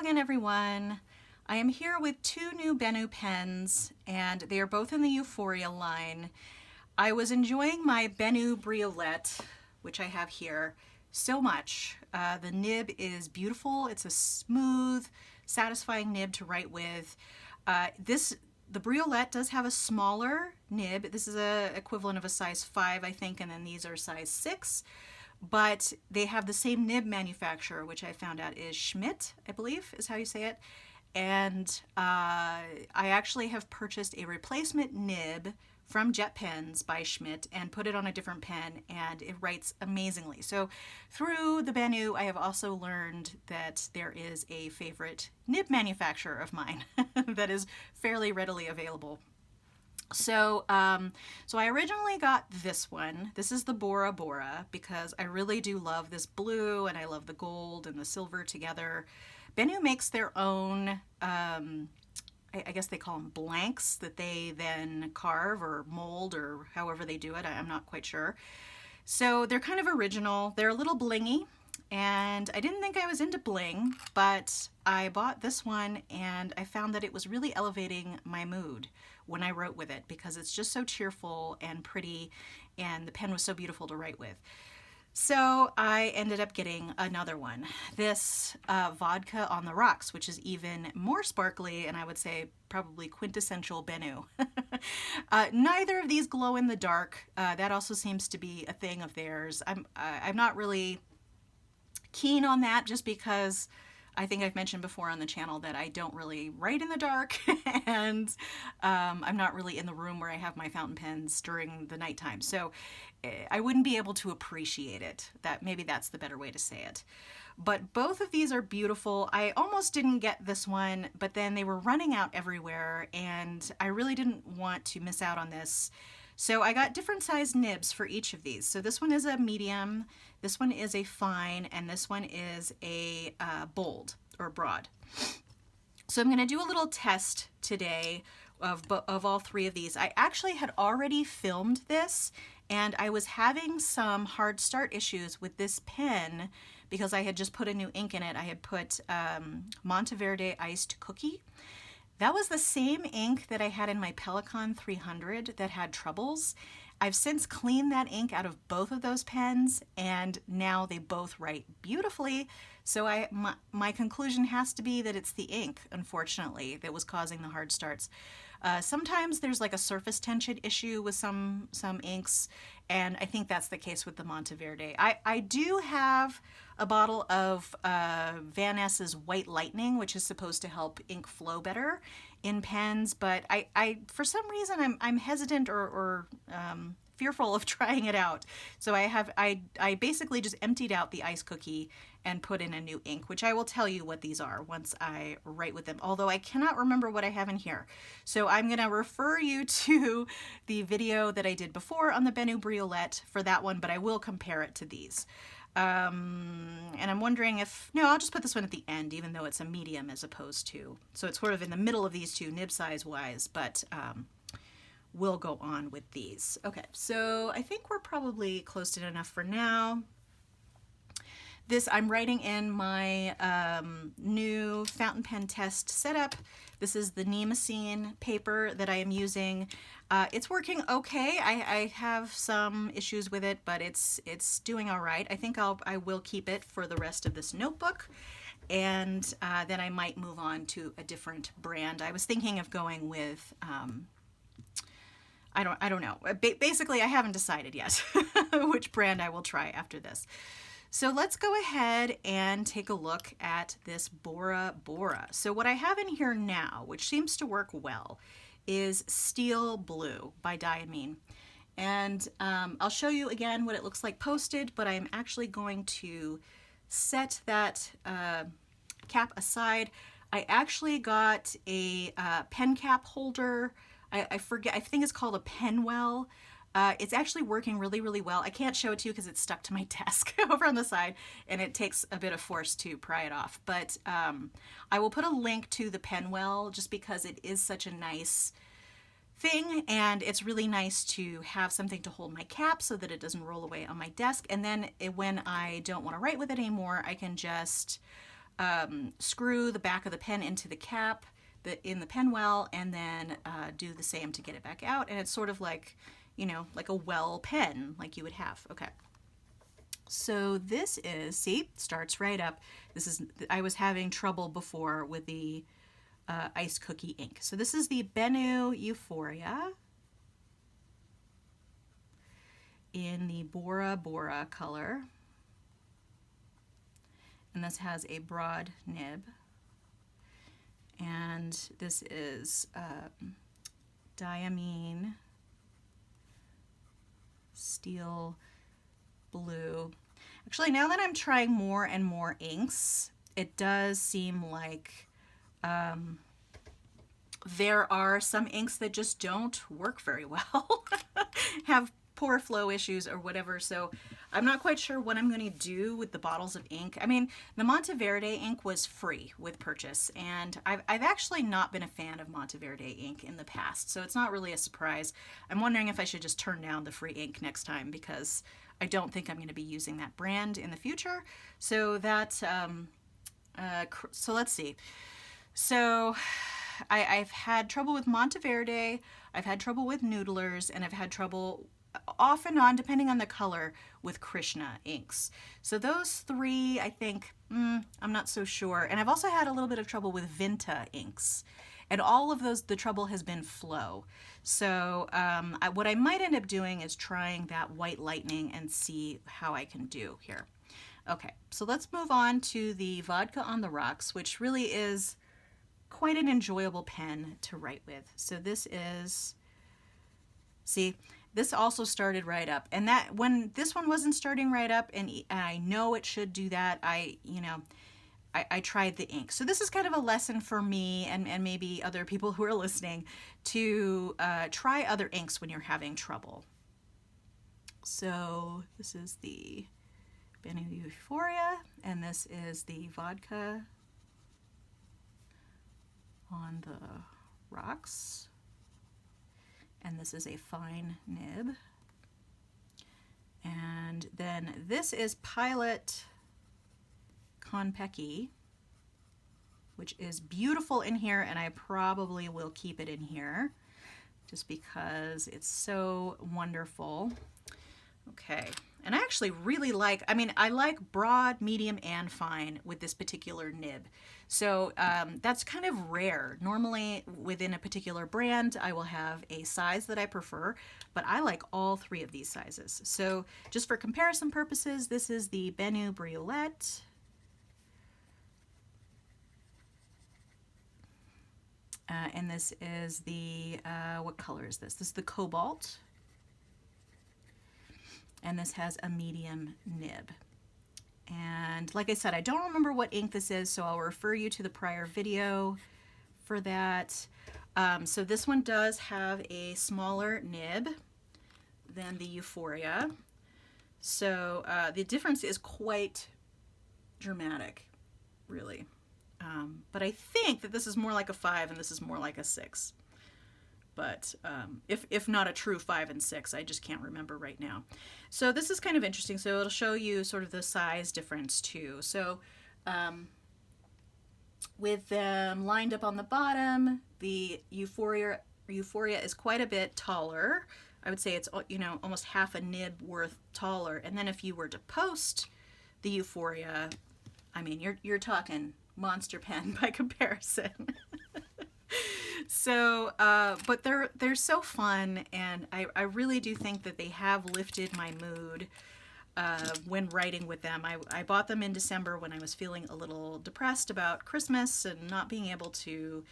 again, everyone. I am here with two new Benu pens, and they are both in the Euphoria line. I was enjoying my Benu Briolette, which I have here, so much. The nib is beautiful. It's a smooth, satisfying nib to write with. The Briolette does have a smaller nib. This is a equivalent of a size 5, I think, and then these are size 6. But they have the same nib manufacturer, which I found out is Schmidt, I believe is how you say it. And I actually have purchased a replacement nib from Jet Pens by Schmidt and put it on a different pen, and it writes amazingly. So through the Benu, I have also learned that there is a favorite nib manufacturer of mine that is fairly readily available. So I originally got this one. This is the Bora Bora because I really do love this blue, and I love the gold and the silver together. Benu makes their own, I guess they call them blanks, that they then carve or mold or however they do it. I'm not quite sure. So they're kind of original. They're a little blingy, and I didn't think I was into bling, but I bought this one and I found that it was really elevating my mood when I wrote with it because it's just so cheerful and pretty, and the pen was so beautiful to write with. So I ended up getting another one, this Vodka on the Rocks, which is even more sparkly, and I would say probably quintessential Benu. Neither of these glow in the dark. That also seems to be a thing of theirs. I'm not really keen on that, just because I think I've mentioned before on the channel that I don't really write in the dark, and I'm not really in the room where I have my fountain pens during the nighttime. So I wouldn't be able to appreciate it. Maybe that's the better way to say it. But both of these are beautiful. I almost didn't get this one, but then they were running out everywhere, and I really didn't want to miss out on this. So I got different size nibs for each of these. So this one is a medium, this one is a fine, and this one is a bold or broad. So I'm going to do a little test today of all three of these. I actually had already filmed this, and I was having some hard start issues with this pen because I had just put a new ink in it. I had put Monteverde Iced Cookie. That was the same ink that I had in my Pelikan 300 that had troubles. I've since cleaned that ink out of both of those pens, and now they both write beautifully. So my conclusion has to be that it's the ink, unfortunately, that was causing the hard starts. Sometimes there's like a surface tension issue with some inks, and I think that's the case with the Monteverde. I do have a bottle of Van Ness's White Lightning, which is supposed to help ink flow better in pens, but I for some reason I'm hesitant or fearful of trying it out. So I basically just emptied out the ice cookie and put in a new ink, which I will tell you what these are once I write with them, although I cannot remember what I have in here. So I'm going to refer you to the video that I did before on the Benu Briolette for that one, but I will compare it to these. And I'm wondering no, I'll just put this one at the end, even though it's a medium as opposed to, so it's sort of in the middle of these two nib size wise, but we'll go on with these. Okay, so I think we're probably close to enough for now. This I'm writing in my new fountain pen test setup. This is the Nemesine paper that I am using. It's working okay. I have some issues with it, but it's doing all right. I think I will keep it for the rest of this notebook, and then I might move on to a different brand. I was thinking of going with I don't know. Basically, I haven't decided yet which brand I will try after this. So let's go ahead and take a look at this Bora Bora. So what I have in here now, which seems to work well, is Steel Blue by Diamine. And I'll show you again what it looks like posted, but I'm actually going to set that cap aside. I actually got a pen cap holder. I forget, I think it's called a Penwell. It's actually working really, really well. I can't show it to you because it's stuck to my desk over on the side, and it takes a bit of force to pry it off. But I will put a link to the Penwell just because it is such a nice thing, and it's really nice to have something to hold my cap so that it doesn't roll away on my desk. And then when I don't want to write with it anymore, I can just screw the back of the pen into the cap in the pen well, and then do the same to get it back out. And it's sort of like, you know, like a well pen like you would have. Okay. So this is, see, starts right up. This is, I was having trouble before with the ice cookie ink. So this is the Benu Euphoria in the Bora Bora color. And this has a broad nib. And this is diamine steel blue. Actually, now that I'm trying more and more inks, it does seem like there are some inks that just don't work very well, have poor flow issues or whatever. So I'm not quite sure what I'm going to do with the bottles of ink. I mean, the Monteverde ink was free with purchase, and I've actually not been a fan of Monteverde ink in the past, so it's not really a surprise. I'm wondering if I should just turn down the free ink next time, because I don't think I'm going to be using that brand in the future. So that, so let's see. So I've had trouble with Monteverde, I've had trouble with Noodlers, and I've had trouble off and on, depending on the color, with Krishna inks. So those three, I think, I'm not so sure. And I've also had a little bit of trouble with Vinta inks. And all of those, the trouble has been flow. So what I might end up doing is trying that White Lightning and see how I can do here. Okay, so let's move on to the Vodka on the Rocks, which really is quite an enjoyable pen to write with. So this is, see, this also started right up, and that when this one wasn't starting right up, and I know it should do that, I tried the ink. So this is kind of a lesson for me and maybe other people who are listening to try other inks when you're having trouble. So this is the Benu Euphoria, and this is the Vodka on the Rocks. And this is a fine nib. And then this is Pilot Konpeki, which is beautiful in here, and I probably will keep it in here just because it's so wonderful. Okay, and I actually really like, I mean, I like broad, medium, and fine with this particular nib. So that's kind of rare. Normally within a particular brand, I will have a size that I prefer, but I like all three of these sizes. So just for comparison purposes, this is the Benu Briolette. And this is the, what color is this? This is the Cobalt. And this has a medium nib. And like I said, I don't remember what ink this is, so I'll refer you to the prior video for that. So this one does have a smaller nib than the Euphoria. So the difference is quite dramatic, really. But I think that this is more like a 5 and this is more like a 6. But if not a true 5 and 6, I just can't remember right now. So this is kind of interesting. So it'll show you sort of the size difference too. So with them lined up on the bottom, the Euphoria is quite a bit taller. I would say it's, you know, almost half a nib worth taller. And then if you were to post the Euphoria, I mean, you're talking monster pen by comparison. So, but they're so fun, and I really do think that they have lifted my mood when writing with them. I bought them in December when I was feeling a little depressed about Christmas and not being able to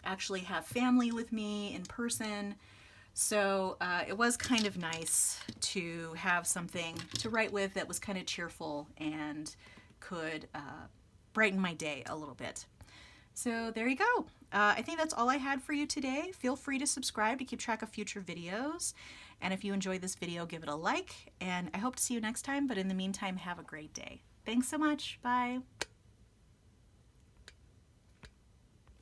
actually have family with me in person. So it was kind of nice to have something to write with that was kind of cheerful and could brighten my day a little bit. So there you go. I think that's all I had for you today. Feel free to subscribe to keep track of future videos. And if you enjoyed this video, give it a like. And I hope to see you next time. But in the meantime, have a great day. Thanks so much. Bye.